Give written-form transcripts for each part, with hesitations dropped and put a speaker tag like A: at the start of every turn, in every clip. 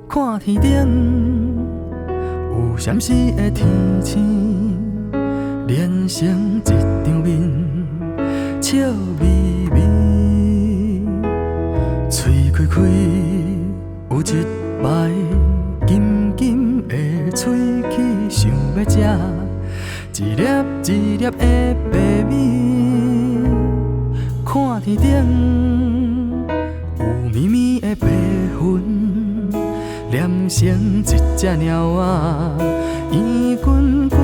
A: 看天顶有闪烁的天星，连成一张面，笑眯眯。嘴开开，有一摆金金的喙齿，想要食一粒一粒的白米。看天顶有绵绵的白云，连成一只鸟仔，圆滚滚，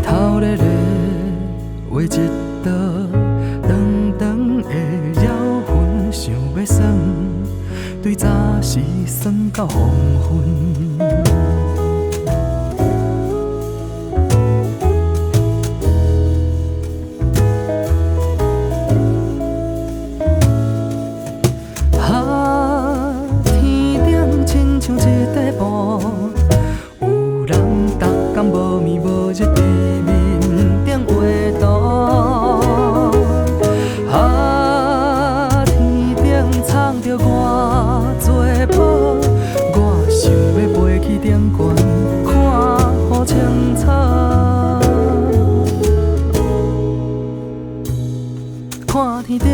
A: 头咧咧画一道长长的绕痕，想要算，对早时算到黄昏。像一块布，有人逐工无眠无日伫面顶画图。天顶藏着偌多宝，我想要飞去顶悬看雨青草。看天顶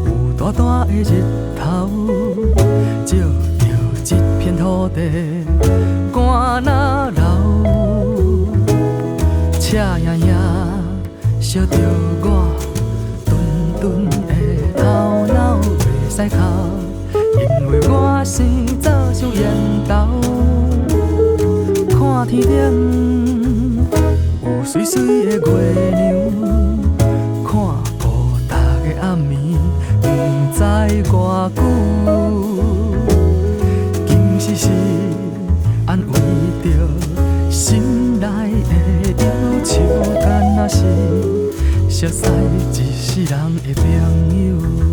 A: 有大大的日头。照着一片土地，汗若流，赤影影烧着我顿顿的头脑袂使哭，因为我生早就烟斗。看天顶有水水的月亮，看孤单的暗暝，不知偌久。是安慰着心内的忧愁，敢若是熟悉一世人的朋友。